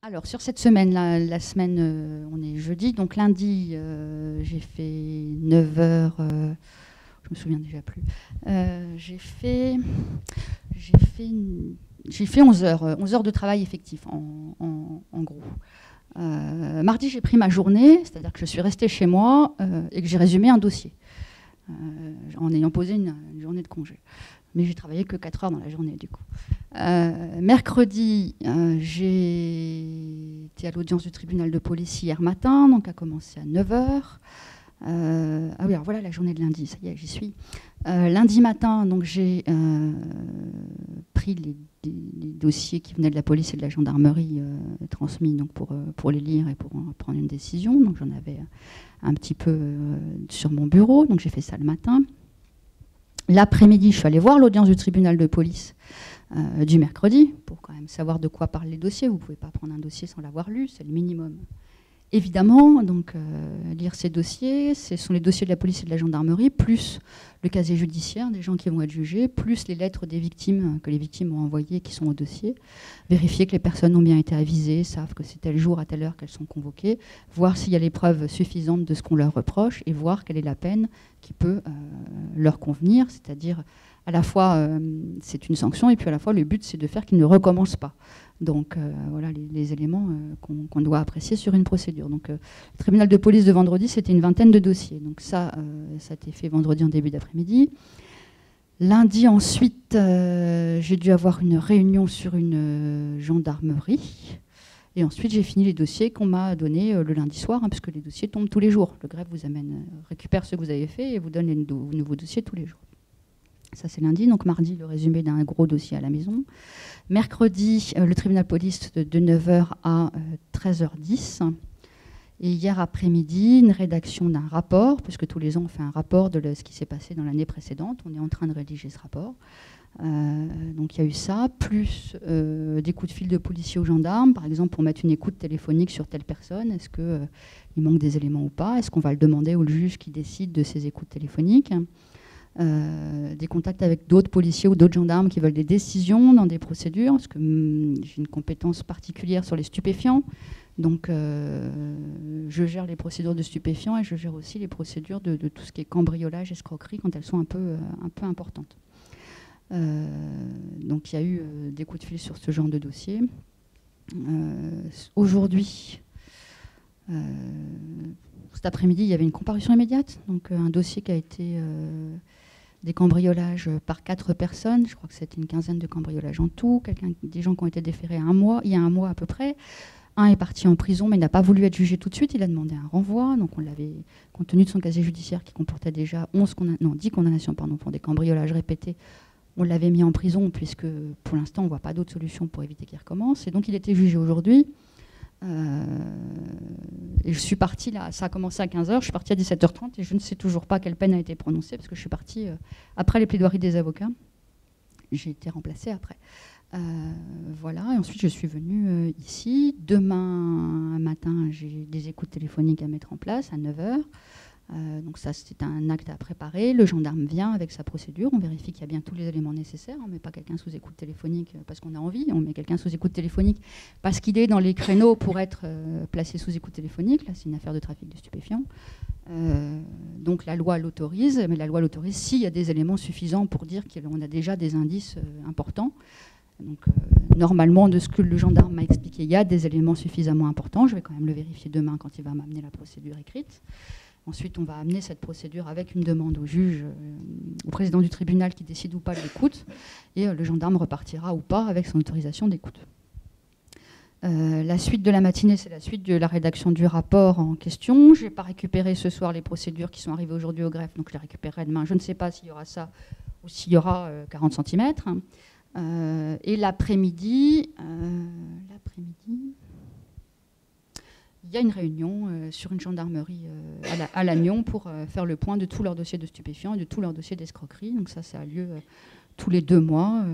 Alors, sur cette semaine, la semaine, on est jeudi, donc lundi, j'ai fait 9 heures, je me souviens déjà plus. J'ai fait 11 heures, 11 heures de travail effectif, en gros. Mardi, j'ai pris ma journée, c'est-à-dire que je suis restée chez moi et que j'ai résumé un dossier, en ayant posé une journée de congé. Mais j'ai travaillé que 4 heures dans la journée, du coup. Mercredi, j'ai été à l'audience du tribunal de police hier matin, donc a commencé à 9 heures. Ah oui, alors voilà la journée de lundi, ça y est, j'y suis. Lundi matin, donc j'ai pris les dossiers qui venaient de la police et de la gendarmerie transmis donc pour les lire et pour prendre une décision. Donc j'en avais un petit peu sur mon bureau, donc j'ai fait ça le matin. L'après-midi, je suis allée voir l'audience du tribunal de police du mercredi, pour quand même savoir de quoi parlent les dossiers. Vous ne pouvez pas prendre un dossier sans l'avoir lu, c'est le minimum. Évidemment, donc, lire ces dossiers, ce sont les dossiers de la police et de la gendarmerie, plus le casier judiciaire des gens qui vont être jugés, plus les lettres des victimes que les victimes ont envoyées qui sont au dossier. Vérifier que les personnes ont bien été avisées, savent que c'est tel jour, à telle heure qu'elles sont convoquées, voir s'il y a les preuves suffisantes de ce qu'on leur reproche et voir quelle est la peine qui peut leur convenir, c'est-à-dire à la fois c'est une sanction et puis à la fois le but c'est de faire qu'ils ne recommencent pas. Donc voilà les éléments qu'on doit apprécier sur une procédure. Donc le tribunal de police de vendredi, c'était une vingtaine de dossiers. Donc ça a été fait vendredi en début d'après-midi. Lundi ensuite, j'ai dû avoir une réunion sur une gendarmerie. Et ensuite, j'ai fini les dossiers qu'on m'a donnés le lundi soir, puisque les dossiers tombent tous les jours. Le greffe vous amène, récupère ce que vous avez fait et vous donne les nouveaux dossiers tous les jours. Ça, c'est lundi. Donc mardi, le résumé d'un gros dossier à la maison. Mercredi, le tribunal de police de 9h à 13h10. Et hier après-midi, une rédaction d'un rapport, puisque tous les ans, on fait un rapport de ce qui s'est passé dans l'année précédente. On est en train de rédiger ce rapport. Donc il y a eu ça, plus des coups de fil de policiers aux gendarmes, par exemple pour mettre une écoute téléphonique sur telle personne. Est-ce qu'il manque des éléments ou pas? Est-ce qu'on va le demander au juge qui décide de ces écoutes téléphoniques? Des contacts avec d'autres policiers ou d'autres gendarmes qui veulent des décisions dans des procédures, parce que j'ai une compétence particulière sur les stupéfiants. Donc je gère les procédures de stupéfiants et je gère aussi les procédures de tout ce qui est cambriolage, escroquerie, quand elles sont un peu importantes. Donc il y a eu des coups de fil sur ce genre de dossier. Aujourd'hui, cet après-midi, il y avait une comparution immédiate, donc un dossier qui a été des cambriolages par 4 personnes. Je crois que c'était une quinzaine de cambriolages en tout. Des gens qui ont été déférés il y a un mois à peu près. Un est parti en prison, mais il n'a pas voulu être jugé tout de suite. Il a demandé un renvoi. Donc on l'avait, compte tenu de son casier judiciaire qui comportait déjà 10 condamnations pour des cambriolages répétés. On l'avait mis en prison puisque pour l'instant on ne voit pas d'autre solution pour éviter qu'il recommence. Et donc il était jugé aujourd'hui. Et je suis partie là, ça a commencé à 15h, je suis partie à 17h30 et je ne sais toujours pas quelle peine a été prononcée parce que je suis partie après les plaidoiries des avocats. J'ai été remplacée après. Voilà, et ensuite je suis venue ici. Demain matin, j'ai des écoutes téléphoniques à mettre en place à 9h. Donc ça, c'est un acte à préparer. Le gendarme vient avec sa procédure. On vérifie qu'il y a bien tous les éléments nécessaires. On ne met pas quelqu'un sous écoute téléphonique parce qu'on a envie. On met quelqu'un sous écoute téléphonique parce qu'il est dans les créneaux pour être placé sous écoute téléphonique. Là, c'est une affaire de trafic de stupéfiants. Donc la loi l'autorise, mais la loi l'autorise s'il y a des éléments suffisants pour dire qu'on a déjà des indices importants. Donc normalement, de ce que le gendarme m'a expliqué, il y a des éléments suffisamment importants. Je vais quand même le vérifier demain quand il va m'amener la procédure écrite. Ensuite, on va amener cette procédure avec une demande au juge, au président du tribunal qui décide ou pas de l'écoute, et le gendarme repartira ou pas avec son autorisation d'écoute. La suite de la matinée, c'est la suite de la rédaction du rapport en question. Je n'ai pas récupéré ce soir les procédures qui sont arrivées aujourd'hui au greffe, donc je les récupérerai demain. Je ne sais pas s'il y aura ça ou s'il y aura 40 cm. Et l'après-midi, il y a une réunion sur une gendarmerie à Lannion pour faire le point de tous leurs dossiers de stupéfiants et de tous leurs dossiers d'escroquerie. Donc ça a lieu tous les 2 mois.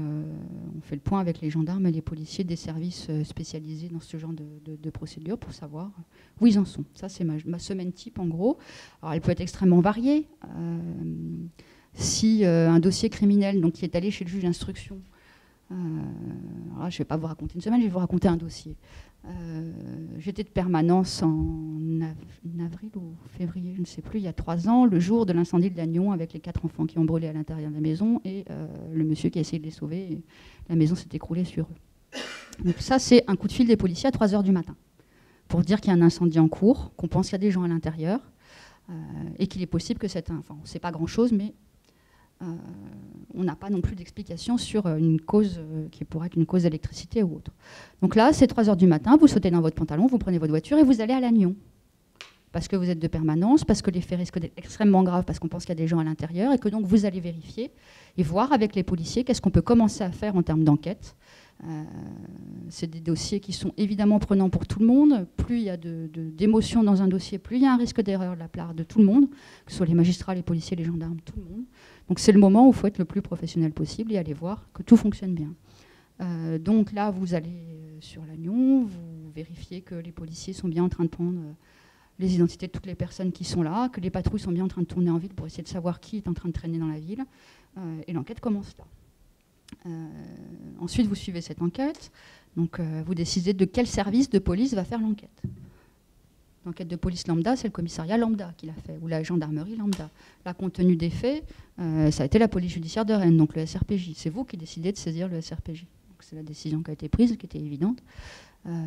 On fait le point avec les gendarmes et les policiers des services spécialisés dans ce genre de procédure pour savoir où ils en sont. Ça, c'est ma semaine type en gros. Alors elle peut être extrêmement variée. Si un dossier criminel donc, qui est allé chez le juge d'instruction Alors, je ne vais pas vous raconter une semaine, je vais vous raconter un dossier. J'étais de permanence en avril ou février, je ne sais plus, il y a 3 ans, le jour de l'incendie de Lannion, avec les 4 enfants qui ont brûlé à l'intérieur de la maison et le monsieur qui a essayé de les sauver. Et la maison s'est écroulée sur eux. Donc ça, c'est un coup de fil des policiers à 3 h du matin pour dire qu'il y a un incendie en cours, qu'on pense qu'il y a des gens à l'intérieur et qu'il est possible que c'est enfin, c'est pas grand-chose, mais on n'a pas non plus d'explication sur une cause qui pourrait être une cause d'électricité ou autre. Donc là, c'est 3 h du matin, vous sautez dans votre pantalon, vous prenez votre voiture et vous allez à Lannion. Parce que vous êtes de permanence, parce que les faits risquent d'être extrêmement graves, parce qu'on pense qu'il y a des gens à l'intérieur, et que donc vous allez vérifier et voir avec les policiers qu'est-ce qu'on peut commencer à faire en termes d'enquête. C'est des dossiers qui sont évidemment prenants pour tout le monde. Plus il y a d'émotions dans un dossier, plus il y a un risque d'erreur de la part de tout le monde, que ce soit les magistrats, les policiers, les gendarmes, tout le monde. Donc c'est le moment où il faut être le plus professionnel possible et aller voir que tout fonctionne bien. Donc là, vous allez sur Lannion, vous vérifiez que les policiers sont bien en train de prendre les identités de toutes les personnes qui sont là, que les patrouilles sont bien en train de tourner en ville pour essayer de savoir qui est en train de traîner dans la ville. Et l'enquête commence là. Ensuite, vous suivez cette enquête. Donc, vous décidez de quel service de police va faire l'enquête. L'enquête de police lambda, c'est le commissariat lambda qui l'a fait, ou la gendarmerie lambda. Là, compte tenu des faits, ça a été la police judiciaire de Rennes, donc le SRPJ. C'est vous qui décidez de saisir le SRPJ. C'est la décision qui a été prise, qui était évidente.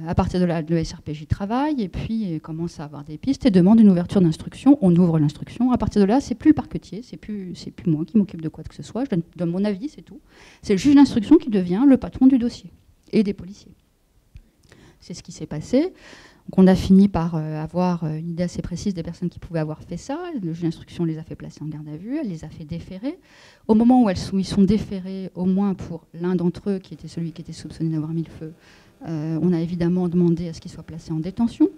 À partir de là, le SRPJ travaille et puis commence à avoir des pistes et demande une ouverture d'instruction. On ouvre l'instruction. À partir de là, c'est plus le parquetier, c'est plus moi qui m'occupe de quoi que ce soit. Je donne mon avis, c'est tout. C'est le juge d'instruction qui devient le patron du dossier et des policiers. C'est ce qui s'est passé. Donc on a fini par avoir une idée assez précise des personnes qui pouvaient avoir fait ça. Le juge d'instruction les a fait placer en garde à vue, elle les a fait déférer. Au moment où ils sont déférés, au moins pour l'un d'entre eux, qui était celui qui était soupçonné d'avoir mis le feu, on a évidemment demandé à ce qu'il soit placé en détention.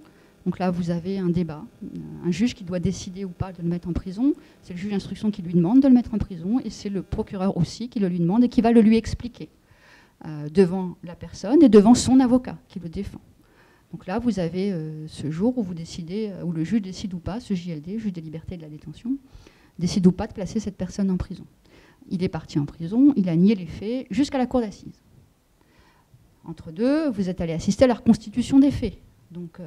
Donc là, vous avez un débat. Un juge qui doit décider ou pas de le mettre en prison. C'est le juge d'instruction qui lui demande de le mettre en prison et c'est le procureur aussi qui le lui demande et qui va le lui expliquer devant la personne et devant son avocat qui le défend. Donc là, vous avez ce jour où vous décidez, où le juge décide ou pas, ce JLD, juge des libertés et de la détention, décide ou pas de placer cette personne en prison. Il est parti en prison, il a nié les faits jusqu'à la cour d'assises. Entre deux, vous êtes allé assister à la reconstitution des faits. Donc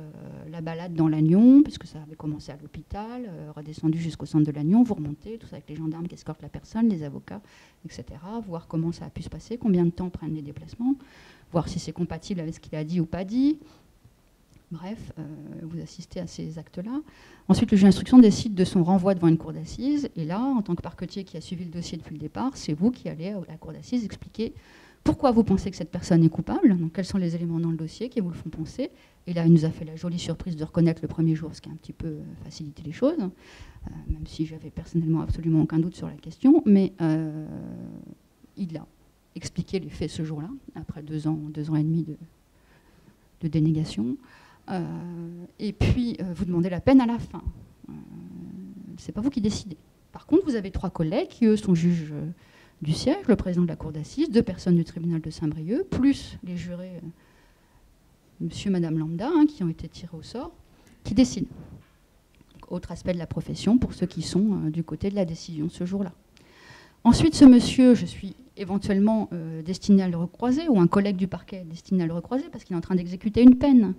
la balade dans Lannion, puisque ça avait commencé à l'hôpital, redescendu jusqu'au centre de Lannion, vous remontez, tout ça avec les gendarmes qui escortent la personne, les avocats, etc. Voir comment ça a pu se passer, combien de temps prennent les déplacements, voir si c'est compatible avec ce qu'il a dit ou pas dit. Bref, vous assistez à ces actes-là. Ensuite, le juge d'instruction décide de son renvoi devant une cour d'assises. Et là, en tant que parquetier qui a suivi le dossier depuis le départ, c'est vous qui allez à la cour d'assises expliquer pourquoi vous pensez que cette personne est coupable, donc quels sont les éléments dans le dossier qui vous le font penser. Et là, il nous a fait la jolie surprise de reconnaître le premier jour, ce qui a un petit peu facilité les choses, même si j'avais personnellement absolument aucun doute sur la question. Mais il a expliqué les faits ce jour-là, après 2 ans et demi de dénégation. Et puis, vous demandez la peine à la fin. C'est pas vous qui décidez. Par contre, vous avez 3 collègues qui, eux, sont juges du siège, le président de la cour d'assises, 2 personnes du tribunal de Saint-Brieuc, plus les jurés, monsieur et madame Lambda, qui ont été tirés au sort, qui décident. Donc, autre aspect de la profession pour ceux qui sont du côté de la décision ce jour-là. Ensuite, ce monsieur, je suis éventuellement destiné à le recroiser, ou un collègue du parquet destiné à le recroiser, parce qu'il est en train d'exécuter une peine.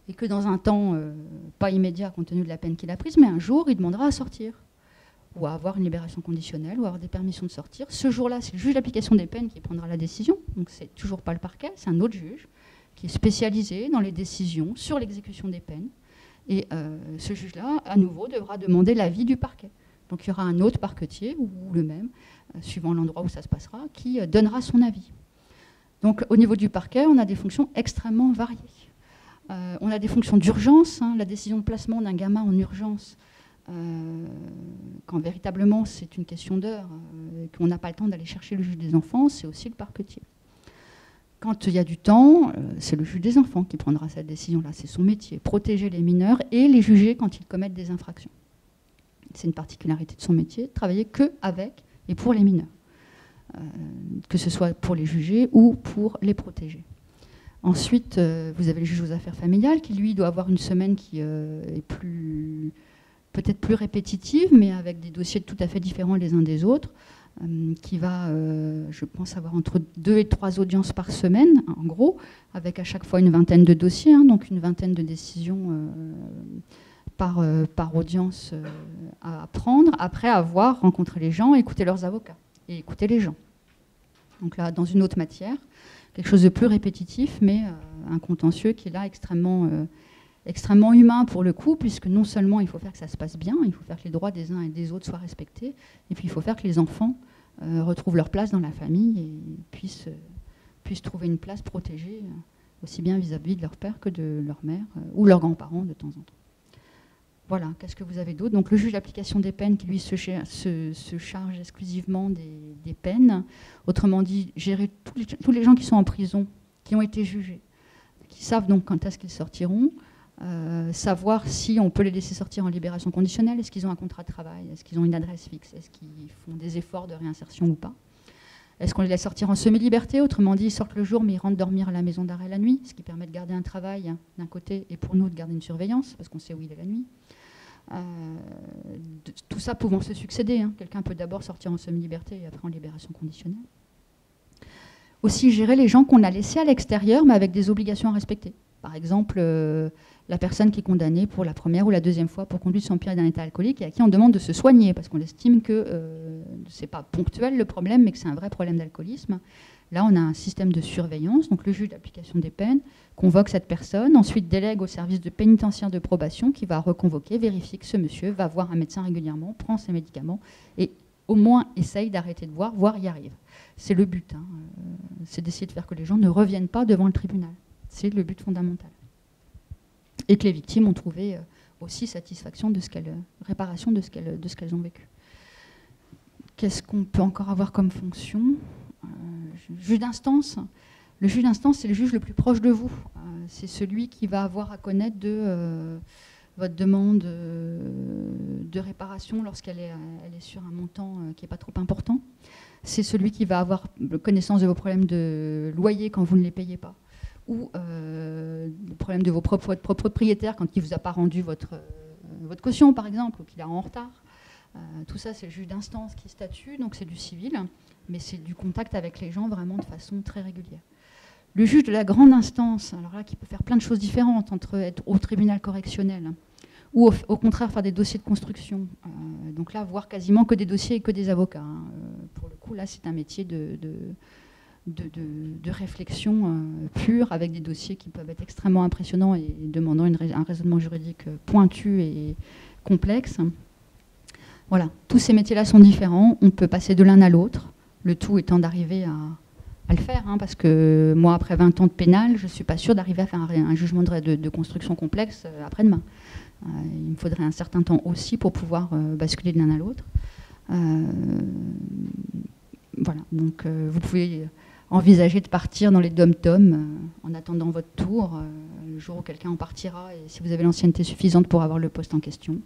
Et que dans un temps pas immédiat, compte tenu de la peine qu'il a prise, mais un jour, il demandera à sortir, ou à avoir une libération conditionnelle, ou à avoir des permissions de sortir. Ce jour-là, c'est le juge d'application des peines qui prendra la décision, donc c'est toujours pas le parquet, c'est un autre juge qui est spécialisé dans les décisions sur l'exécution des peines. Et ce juge-là, à nouveau, devra demander l'avis du parquet. Donc il y aura un autre parquetier, ou le même, suivant l'endroit où ça se passera, qui donnera son avis. Donc au niveau du parquet, on a des fonctions extrêmement variées. On a des fonctions d'urgence, la décision de placement d'un gamin en urgence, quand véritablement c'est une question d'heure, qu'on n'a pas le temps d'aller chercher le juge des enfants, c'est aussi le parquetier. Quand il y a du temps, c'est le juge des enfants qui prendra cette décision-là, c'est son métier, protéger les mineurs et les juger quand ils commettent des infractions. C'est une particularité de son métier, travailler que avec et pour les mineurs, que ce soit pour les juger ou pour les protéger. Ensuite, vous avez le juge aux affaires familiales qui, lui, doit avoir une semaine qui est peut-être plus répétitive, mais avec des dossiers tout à fait différents les uns des autres. qui va, je pense, avoir entre 2 et 3 audiences par semaine, en gros, avec à chaque fois une vingtaine de dossiers, hein, donc une vingtaine de décisions par audience à prendre, après avoir rencontré les gens, écouté leurs avocats et écouter les gens. Donc là, dans une autre matière, quelque chose de plus répétitif, mais un contentieux qui est là extrêmement humain pour le coup, puisque non seulement il faut faire que ça se passe bien, il faut faire que les droits des uns et des autres soient respectés, et puis il faut faire que les enfants retrouvent leur place dans la famille et puissent trouver une place protégée, aussi bien vis-à-vis de leur père que de leur mère, ou leurs grands-parents de temps en temps. Voilà, qu'est-ce que vous avez d'autre? Donc le juge d'application des peines qui lui se charge exclusivement des peines, autrement dit, gérer tous les gens qui sont en prison, qui ont été jugés, qui savent donc quand est-ce qu'ils sortiront, savoir si on peut les laisser sortir en libération conditionnelle, est-ce qu'ils ont un contrat de travail, est-ce qu'ils ont une adresse fixe, est-ce qu'ils font des efforts de réinsertion ou pas. Est-ce qu'on les laisse sortir en semi-liberté, autrement dit, ils sortent le jour mais ils rentrent dormir à la maison d'arrêt la nuit, ce qui permet de garder un travail d'un côté et pour nous de garder une surveillance, parce qu'on sait où il est la nuit. Tout ça pouvant se succéder, hein. Quelqu'un peut d'abord sortir en semi-liberté et après en libération conditionnelle. Aussi gérer les gens qu'on a laissés à l'extérieur mais avec des obligations à respecter. Par exemple, la personne qui est condamnée pour la première ou la deuxième fois pour conduite sans permis d'un état alcoolique et à qui on demande de se soigner parce qu'on estime que ce n'est pas ponctuel le problème, mais que c'est un vrai problème d'alcoolisme. Là, on a un système de surveillance, donc le juge d'application des peines convoque cette personne, ensuite délègue au service de pénitentiaire de probation qui va reconvoquer, vérifier que ce monsieur va voir un médecin régulièrement, prend ses médicaments et au moins essaye d'arrêter de boire, voire y arrive. C'est le but, hein. C'est d'essayer de faire que les gens ne reviennent pas devant le tribunal. C'est le but fondamental. Et que les victimes ont trouvé aussi satisfaction de réparation de ce qu'elles ont vécu. Qu'est-ce qu'on peut encore avoir comme fonction? Juge d'instance. Le juge d'instance, c'est le juge le plus proche de vous. C'est celui qui va avoir à connaître de votre demande de réparation lorsqu'elle est sur un montant qui n'est pas trop important. C'est celui qui va avoir connaissance de vos problèmes de loyer quand vous ne les payez pas, ou le problème de votre propre propriétaire quand il ne vous a pas rendu votre caution, par exemple, ou qu'il est en retard. Tout ça, c'est le juge d'instance qui statue, donc c'est du civil, mais c'est du contact avec les gens vraiment de façon très régulière. Le juge de la grande instance, alors là, qui peut faire plein de choses différentes, entre être au tribunal correctionnel, ou au contraire faire des dossiers de construction. Donc là, voir quasiment que des dossiers et que des avocats. Hein. Pour le coup, là, c'est un métier de réflexion pure, avec des dossiers qui peuvent être extrêmement impressionnants et demandant un raisonnement juridique pointu et complexe. Voilà, tous ces métiers-là sont différents, on peut passer de l'un à l'autre, le tout étant d'arriver à le faire, hein, parce que moi, après 20 ans de pénal, je ne suis pas sûre d'arriver à faire un jugement de construction complexe après-demain. Il me faudrait un certain temps aussi pour pouvoir basculer de l'un à l'autre. Voilà, donc vous pouvez envisager de partir dans les dom-toms en attendant votre tour, le jour où quelqu'un en partira, et si vous avez l'ancienneté suffisante pour avoir le poste en question.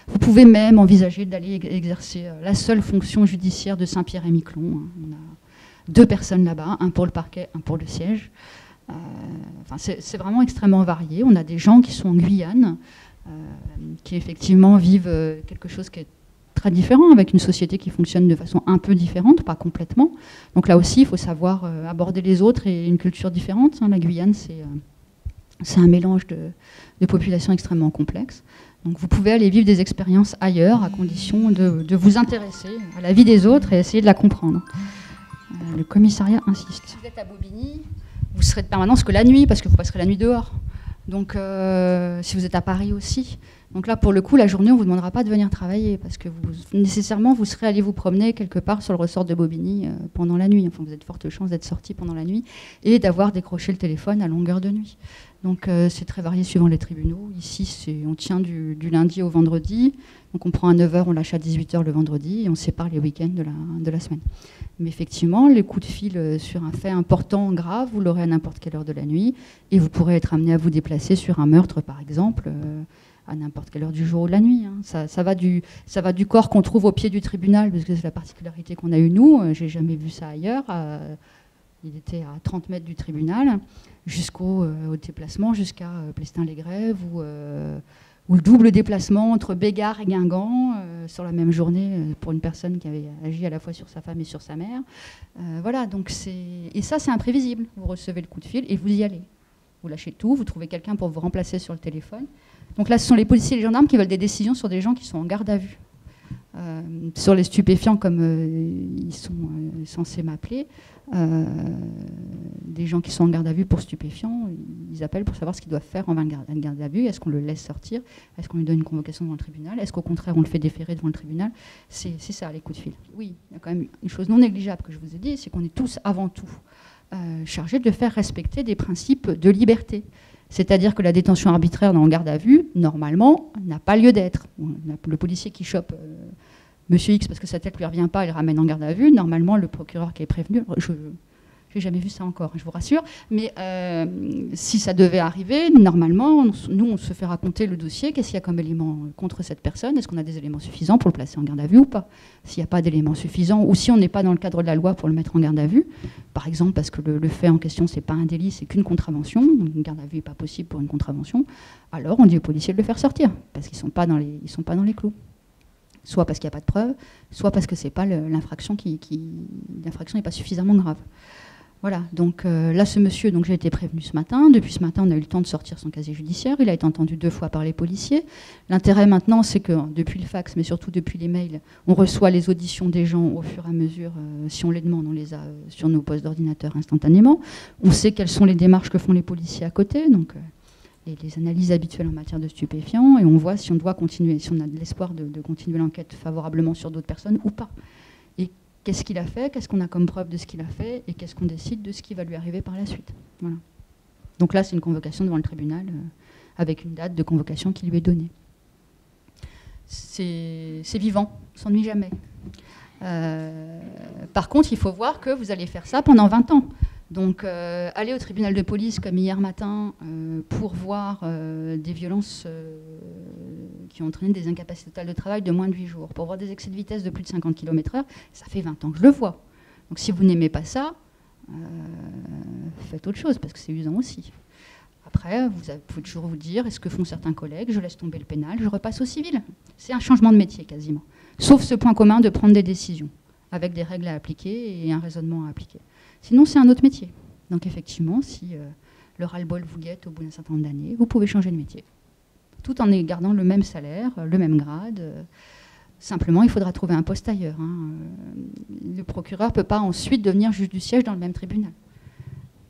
Vous pouvez même envisager d'aller exercer la seule fonction judiciaire de Saint-Pierre-et-Miquelon. On a 2 personnes là-bas, un pour le parquet, un pour le siège. Enfin, c'est vraiment extrêmement varié. On a des gens qui sont en Guyane, qui effectivement vivent quelque chose qui est très différent, avec une société qui fonctionne de façon un peu différente, pas complètement. Donc là aussi, il faut savoir aborder les autres et une culture différente. Hein. La Guyane, c'est un mélange de populations extrêmement complexes. Donc vous pouvez aller vivre des expériences ailleurs, à condition de vous intéresser à la vie des autres et essayer de la comprendre. Le commissariat insiste. Si vous êtes à Bobigny, vous serez de permanence que la nuit, parce que vous passerez la nuit dehors. Donc, si vous êtes à Paris aussi. Donc là, pour le coup, la journée, on ne vous demandera pas de venir travailler, parce que nécessairement, vous serez allé vous promener quelque part sur le ressort de Bobigny pendant la nuit. Enfin, vous avez de fortes chances d'être sorti pendant la nuit et d'avoir décroché le téléphone à longueur de nuit. Donc, c'est très varié suivant les tribunaux. Ici, on tient du lundi au vendredi. Donc, on prend à 9h, on lâche à 18h le vendredi et on sépare les week-ends de la semaine. Mais effectivement, les coups de fil sur un fait important, grave, vous l'aurez à n'importe quelle heure de la nuit et vous pourrez être amené à vous déplacer sur un meurtre, par exemple, à n'importe quelle heure du jour ou de la nuit. Hein. Ça va du corps qu'on trouve au pied du tribunal, parce que c'est la particularité qu'on a eue nous. J'ai jamais vu ça ailleurs. Il était à 30 mètres du tribunal, jusqu'au déplacement, jusqu'à Plestin-les-Grèves ou le double déplacement entre Bégard et Guingamp sur la même journée pour une personne qui avait agi à la fois sur sa femme et sur sa mère. Voilà, donc et ça c'est imprévisible. Vous recevez le coup de fil et vous y allez. Vous lâchez tout, vous trouvez quelqu'un pour vous remplacer sur le téléphone. Donc là, ce sont les policiers et les gendarmes qui veulent des décisions sur des gens qui sont en garde à vue. Sur les stupéfiants, comme ils sont censés m'appeler, des gens qui sont en garde à vue pour stupéfiants, ils appellent pour savoir ce qu'ils doivent faire en garde à vue. Est-ce qu'on le laisse sortir? Est-ce qu'on lui donne une convocation devant le tribunal? Est-ce qu'au contraire, on le fait déférer devant le tribunal? C'est ça, les coups de fil. Oui, il y a quand même une chose non négligeable que je vous ai dit, c'est qu'on est tous, avant tout, chargés de faire respecter des principes de liberté. C'est-à-dire que la détention arbitraire dans le garde à vue, normalement, n'a pas lieu d'être. Le policier qui chope Monsieur X parce que sa tête lui revient pas, il le ramène en garde à vue. Normalement, le procureur qui est prévenu, je n'ai jamais vu ça encore, je vous rassure, mais si ça devait arriver, normalement, nous, on se fait raconter le dossier, qu'est-ce qu'il y a comme élément contre cette personne, est-ce qu'on a des éléments suffisants pour le placer en garde à vue ou pas? S'il n'y a pas d'éléments suffisants, ou si on n'est pas dans le cadre de la loi pour le mettre en garde à vue, par exemple parce que le fait en question, c'est pas un délit, c'est qu'une contravention, donc une garde à vue n'est pas possible pour une contravention, alors on dit aux policiers de le faire sortir, parce qu'ils ne sont pas dans les clous. Soit parce qu'il n'y a pas de preuves, soit parce que c'est pas l'infraction n'est pas suffisamment grave. Voilà, donc là, ce monsieur, donc j'ai été prévenu ce matin. Depuis ce matin, on a eu le temps de sortir son casier judiciaire. Il a été entendu 2 fois par les policiers. L'intérêt maintenant, c'est que depuis le fax, mais surtout depuis les mails, on reçoit les auditions des gens au fur et à mesure. Si on les demande, on les a sur nos postes d'ordinateur instantanément. On sait quelles sont les démarches que font les policiers à côté, donc, et les analyses habituelles en matière de stupéfiants. Et on voit si on doit continuer, si on a de l'espoir de continuer l'enquête favorablement sur d'autres personnes ou pas. Et qu'est-ce qu'il a fait, qu'est-ce qu'on a comme preuve de ce qu'il a fait, et qu'est-ce qu'on décide de ce qui va lui arriver par la suite. Voilà. Donc là, c'est une convocation devant le tribunal, avec une date de convocation qui lui est donnée. C'est vivant, on ne s'ennuie jamais. Par contre, il faut voir que vous allez faire ça pendant 20 ans. Donc, aller au tribunal de police, comme hier matin, pour voir des violences qui ont entraîné des incapacités totales de travail de moins de 8 jours, pour voir des excès de vitesse de plus de 50 km/h, ça fait 20 ans que je le vois. Donc, si vous n'aimez pas ça, faites autre chose, parce que c'est usant aussi. Après, vous pouvez toujours vous dire, est-ce que font certains collègues, je laisse tomber le pénal, je repasse au civil. C'est un changement de métier, quasiment. Sauf ce point commun de prendre des décisions, avec des règles à appliquer et un raisonnement à appliquer. Sinon, c'est un autre métier. Donc, effectivement, si le ras-le-bol vous guette au bout d'un certain nombre d'années, vous pouvez changer de métier. Tout en gardant le même salaire, le même grade. Simplement, il faudra trouver un poste ailleurs. Le procureur ne peut pas ensuite devenir juge du siège dans le même tribunal.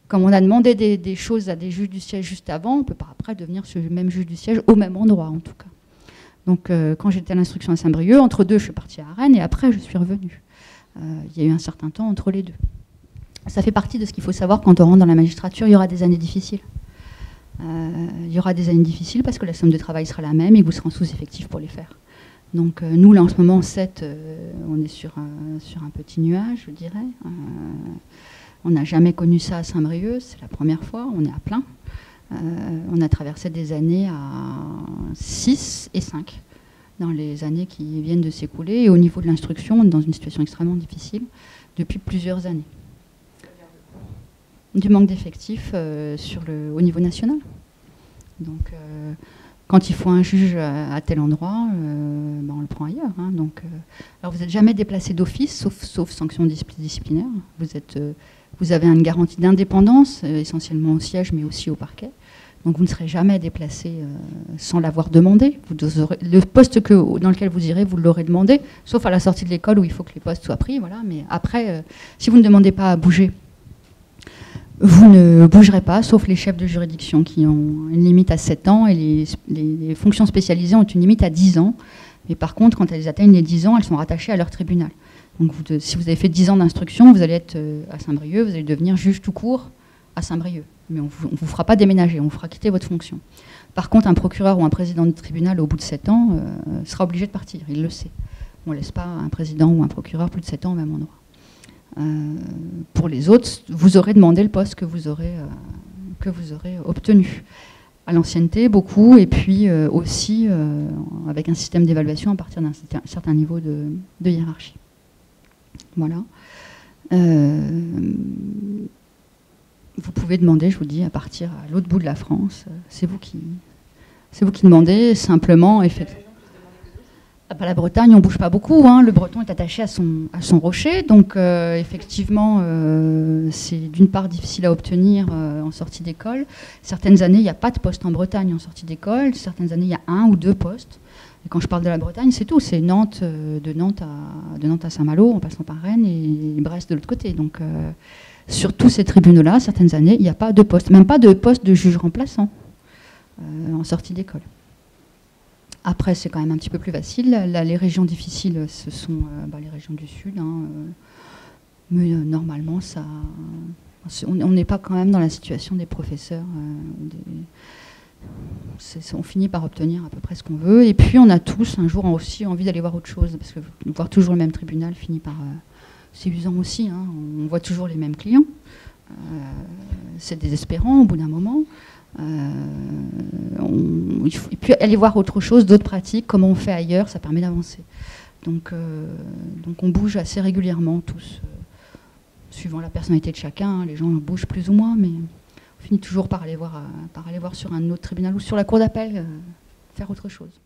Comme on a demandé des choses à des juges du siège juste avant, on ne peut pas après devenir ce même juge du siège au même endroit, en tout cas. Donc, quand j'étais à l'instruction à Saint-Brieuc, entre deux, je suis partie à Rennes et après, je suis revenue. Il y a eu un certain temps entre les deux. Ça fait partie de ce qu'il faut savoir quand on rentre dans la magistrature. Il y aura des années difficiles. Il y aura des années difficiles parce que la somme de travail sera la même et que vous serez en sous-effectif pour les faire. Donc nous, là, en ce moment, 7, on est sur un petit nuage, je dirais. On n'a jamais connu ça à Saint-Brieuc, c'est la première fois, on est à plein. On a traversé des années à 6 et 5 dans les années qui viennent de s'écouler. Et au niveau de l'instruction, on est dans une situation extrêmement difficile depuis plusieurs années. Du manque d'effectifs au niveau national. Donc, quand il faut un juge à tel endroit, on le prend ailleurs. Donc, alors, vous n'êtes jamais déplacé d'office, sauf sanction disciplinaire. Vous avez une garantie d'indépendance, essentiellement au siège, mais aussi au parquet. Donc, vous ne serez jamais déplacé sans l'avoir demandé. Le poste dans lequel vous irez, vous l'aurez demandé, sauf à la sortie de l'école où il faut que les postes soient pris. Voilà. Mais après, si vous ne demandez pas à bouger, vous ne bougerez pas, sauf les chefs de juridiction qui ont une limite à 7 ans et les fonctions spécialisées ont une limite à 10 ans. Mais par contre, quand elles atteignent les 10 ans, elles sont rattachées à leur tribunal. Donc si vous avez fait 10 ans d'instruction, vous allez être à Saint-Brieuc, vous allez devenir juge tout court à Saint-Brieuc. Mais on ne vous fera pas déménager, on vous fera quitter votre fonction. Par contre, un procureur ou un président de tribunal, au bout de 7 ans, sera obligé de partir, il le sait. On ne laisse pas un président ou un procureur plus de 7 ans au même endroit. Pour les autres, vous aurez demandé le poste que vous aurez obtenu. À l'ancienneté, beaucoup, et puis aussi avec un système d'évaluation à partir d'un certain niveau de hiérarchie. Voilà. Vous pouvez demander, je vous dis, à partir à l'autre bout de la France. C'est vous qui C'est vous qui demandez, simplement, effectivement. Ah bah, la Bretagne, on ne bouge pas beaucoup. Hein. Le breton est attaché à son rocher. Donc, effectivement, c'est d'une part difficile à obtenir en sortie d'école. Certaines années, il n'y a pas de poste en Bretagne en sortie d'école. Certaines années, il y a 1 ou 2 postes. Et quand je parle de la Bretagne, c'est tout. C'est Nantes, de Nantes à Saint-Malo, en passant par Rennes, et Brest de l'autre côté. Donc, sur tous ces tribunaux-là, certaines années, il n'y a pas de poste. Même pas de poste de juge remplaçant en sortie d'école. Après, c'est quand même un petit peu plus facile. Là, les régions difficiles, ce sont les régions du Sud. Hein, mais normalement, on n'est pas quand même dans la situation des professeurs. On finit par obtenir à peu près ce qu'on veut. Et puis, on a tous un jour aussi envie d'aller voir autre chose. Parce que voir toujours le même tribunal finit par... c'est usant aussi. Hein, on voit toujours les mêmes clients. C'est désespérant au bout d'un moment. Et puis aller voir autre chose, d'autres pratiques, comment on fait ailleurs, ça permet d'avancer. Donc on bouge assez régulièrement tous, suivant la personnalité de chacun. Les gens bougent plus ou moins, mais on finit toujours par aller voir sur un autre tribunal ou sur la cour d'appel, faire autre chose.